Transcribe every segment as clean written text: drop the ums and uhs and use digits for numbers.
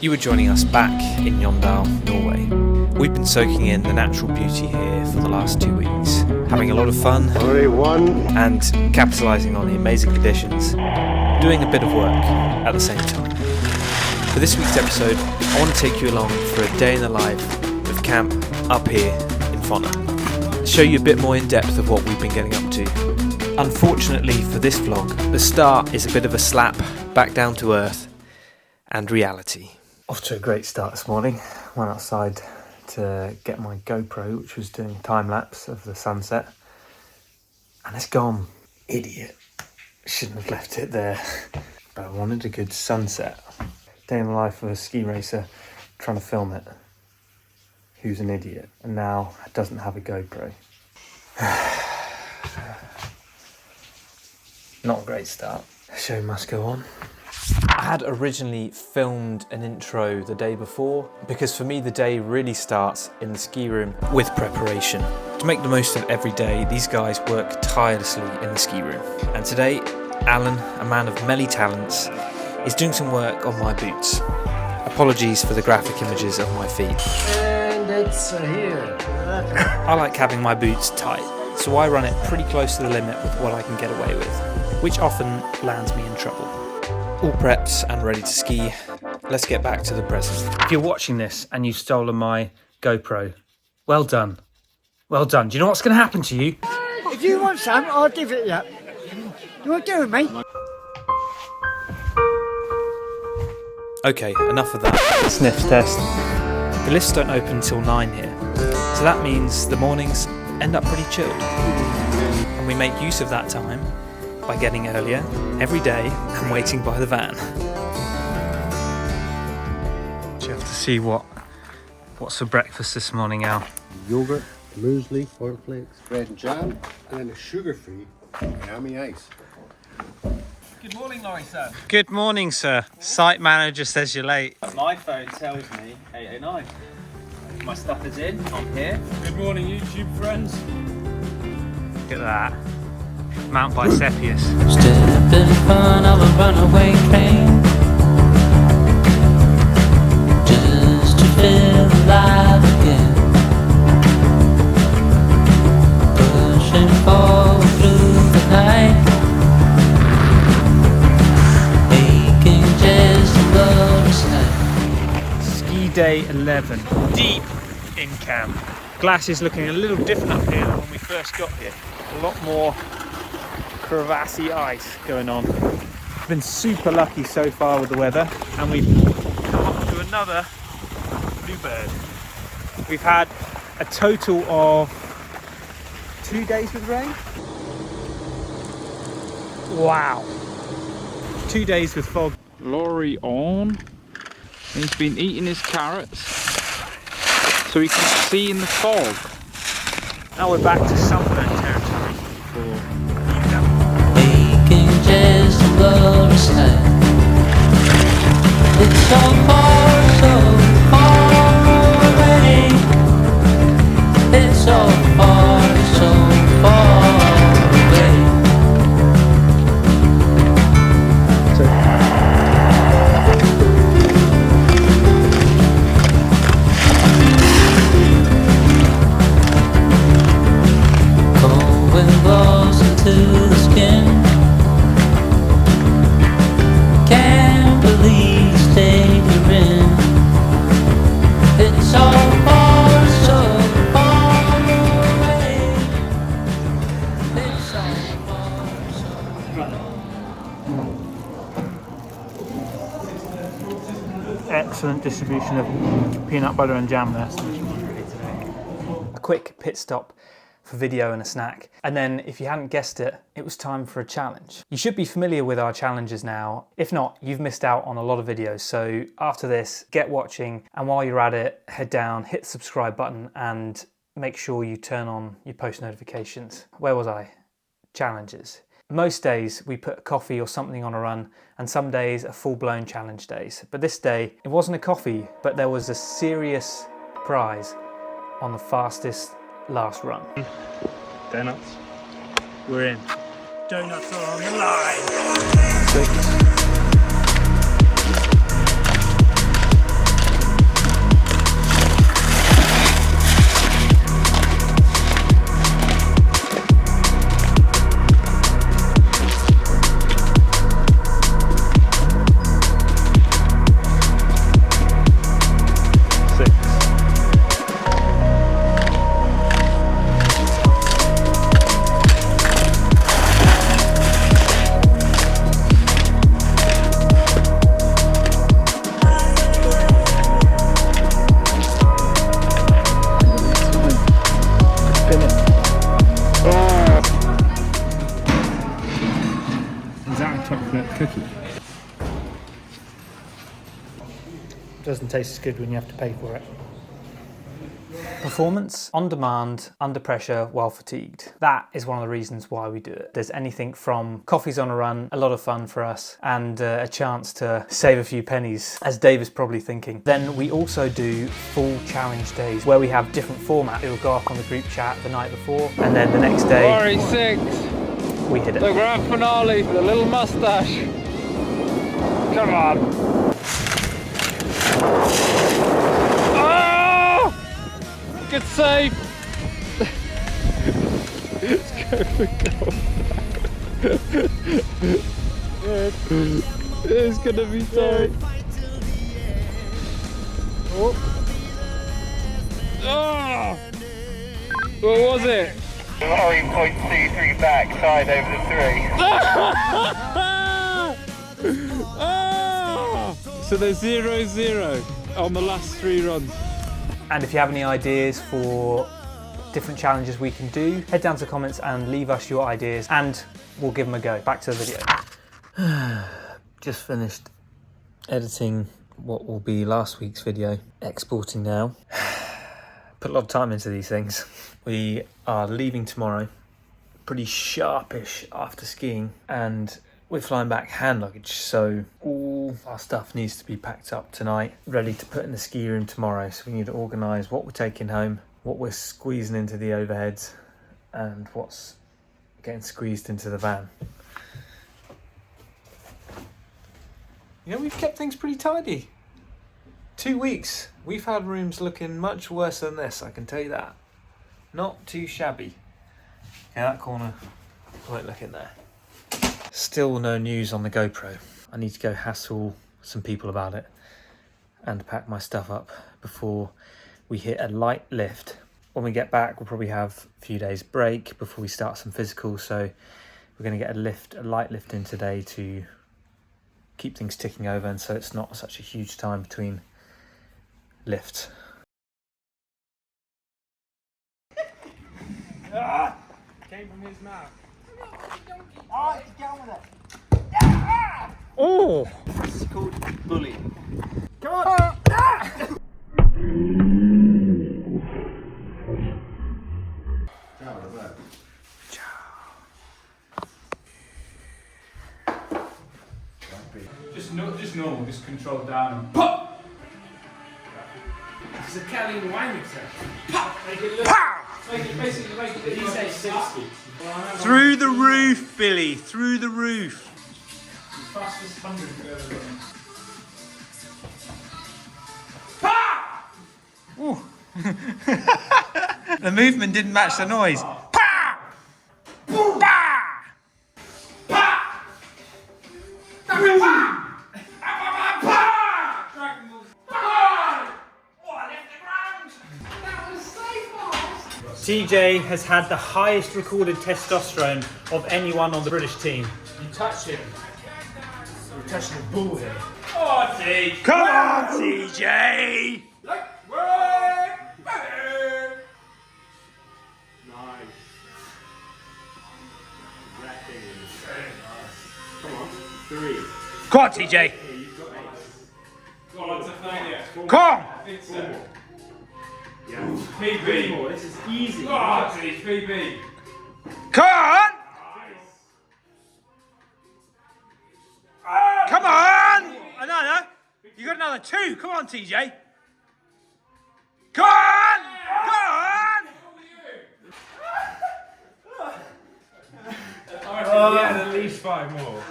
You are joining us back in Jondal, Norway. We've been soaking in the natural beauty here for the last 2 weeks, having a lot of fun and capitalising on the amazing conditions, doing a bit of work at the same time. For this week's episode, I want to take you along for a day in the life of camp up here in Fonna, show you a bit more in depth of what we've been getting up to. Unfortunately for this vlog, the start is a bit of a slap back down to earth and reality. Off to a great start this morning. Went outside to get my GoPro, which was doing time lapse of the sunset, and it's gone. Idiot. Shouldn't have left it there. But I wanted a good sunset. Day in the life of a ski racer trying to film it. Who's an idiot and now doesn't have a GoPro. Not a great start. The show must go on. I had originally filmed an intro the day before because for me the day really starts in the ski room with preparation. To make the most of every day, these guys work tirelessly in the ski room. And today, Alan, a man of many talents, is doing some work on my boots. Apologies for the graphic images of my feet. And it's here. I like having my boots tight, so I run it pretty close to the limit with what I can get away with, which often lands me in trouble. All prepped and ready to ski, let's get back to the present. If you're watching this and you've stolen my GoPro, well done. Well done. Do you know what's going to happen to you? If you want some, I'll give it you. You want to do it, mate? Okay, enough of that. Sniff test. The lifts don't open until 9 here, so that means the mornings end up pretty chilled. And we make use of that time by getting earlier every day and waiting by the van. You have to see what's for breakfast this morning, Al. Yogurt, muesli, cornflakes, bread and jam, and then a sugar-free Miami ice. Good morning, Laurie, sir. Good morning, sir. Site manager says you're late. My phone tells me 8:09. My stuff is in. I'm here. Good morning, YouTube friends. Look at that. Mount Bicepius. Step in front of a runaway train, just to feel alive again, pushing forward through the night, making just a glorious night. Ski day 11, deep in camp. Glass is looking a little different up here than when we first got here. A lot more crevassy ice going on. Been super lucky so far with the weather, and we've come up to another bluebird. We've had a total of 2 days with rain. Wow. 2 days with fog. Laurie on. He's been eating his carrots so he can see in the fog. Now we're back to sunburn territory for Making just a glorious night. It's so far away. It's so far away. Going close into the skin. Can't believe the state you're in. It's so far away. It's so far. excellent distribution of peanut butter and jam there. A quick pit stop for video and a snack. And then, if you hadn't guessed it, it was time for a challenge. You should be familiar with our challenges now. If not, you've missed out on a lot of videos. So after this, get watching. And while you're at it, head down, hit the subscribe button and make sure you turn on your post notifications. Where was I? Challenges. Most days we put a coffee or something on a run, and some days are full-blown challenge days. But this day, it wasn't a coffee, but there was a serious prize on the fastest last run. Donuts. We're in. Donuts are on the line. doesn't taste as good when you have to pay for it. Performance on demand, under pressure, while fatigued. That is one of the reasons why we do it. There's anything from coffees on a run, a lot of fun for us, and a chance to save a few pennies, as Dave is probably thinking. Then we also do full challenge days where we have different format. It will go up on the group chat the night before, and then the next day, Laurie 6, we hit it. the grand finale with a little mustache. Come on. Good save! It's It's gonna be tight. Oh. Oh. What was it? Laurie 0.23 back, tied over the 3. Oh. So there's 0-0 on the last 3 runs. And if you have any ideas for different challenges we can do, head down to the comments and leave us your ideas and we'll give them a go. Back to the video. Just finished editing what will be last week's video. Exporting now. Put a lot of time into these things. We are leaving tomorrow, pretty sharpish after skiing, and we're flying back hand luggage, so all our stuff needs to be packed up tonight, ready to put in the ski room tomorrow. So we need to organise what we're taking home, what we're squeezing into the overheads, and what's getting squeezed into the van. You know, we've kept things pretty tidy. 2 weeks. We've had rooms looking much worse than this, I can tell you that. Not too shabby. Okay, that corner, I won't look in there. Still no news on the GoPro. I need to go hassle some people about it and pack my stuff up before we hit a light lift. When we get back, we'll probably have a few days break before we start some physical, so we're going to get a light lift in today to keep things ticking over, and so it's not such a huge time between lifts. Came from his mouth. Alright, get on with it. Oh! This is called bullying. Come on. Just normal, just controlled down and pop! It's a Kelly Wang attack. Pop! Make it look. Make it basically make it. He says 60. Through the roof, Billy, through the roof. Fastest 100 we've ever done. The movement didn't match the noise. TJ has had the highest recorded testosterone of anyone on the British team. You touch him. You're touching the bull here. Oh, TJ! Come on, TJ! Nice. Come on, 3. Come on, TJ! Go on, it's a failure. Come on! It's Yeah. PB. This is easy. Oh, it's PB. Come on! Come on! Another. You got another 2. Come on, TJ. Come on! Come on! I reckon we had at least 5 more.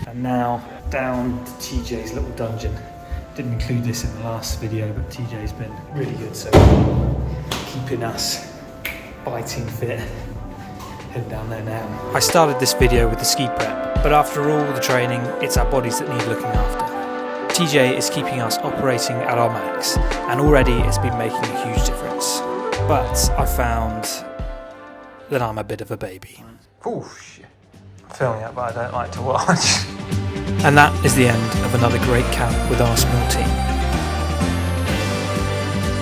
And now down to TJ's little dungeon. Didn't include this in the last video, but TJ's been really good, so keeping us biting fit. Heading down there now. I started this video with the ski prep, but after all the training, it's our bodies that need looking after. TJ is keeping us operating at our max, and already it's been making a huge difference. But I found that I'm a bit of a baby. Oh shit. I'm filming it, but I don't like to watch. And that is the end of another great camp with our small team.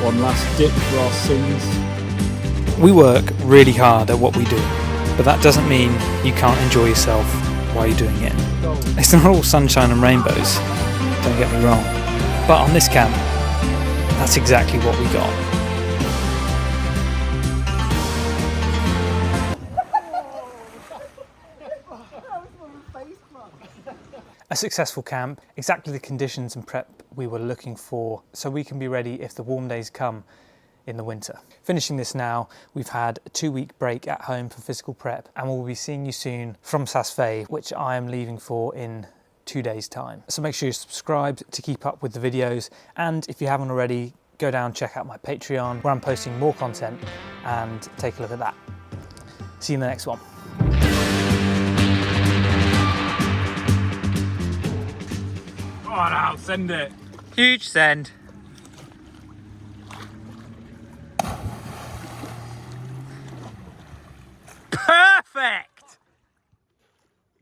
One last dip for our sins. We work really hard at what we do, but that doesn't mean you can't enjoy yourself while you're doing it. It's not all sunshine and rainbows, don't get me wrong. But on this camp, that's exactly what we got. A successful camp, exactly the conditions and prep we were looking for, so we can be ready if the warm days come in the winter. Finishing this now, we've had a 2-week break at home for physical prep, and we'll be seeing you soon from Saas-Fee, which I am leaving for in 2 days' time. So make sure you're subscribed to keep up with the videos, and if you haven't already, go down and check out my Patreon, where I'm posting more content, and take a look at that. See you in the next one. Oh no, send it. Huge send. Perfect!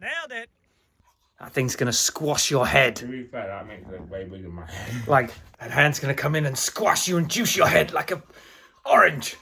Nailed it. That thing's gonna squash your head. To be fair, that makes it way bigger than my head. Like, that hand's gonna come in and squash you and juice your head like a orange.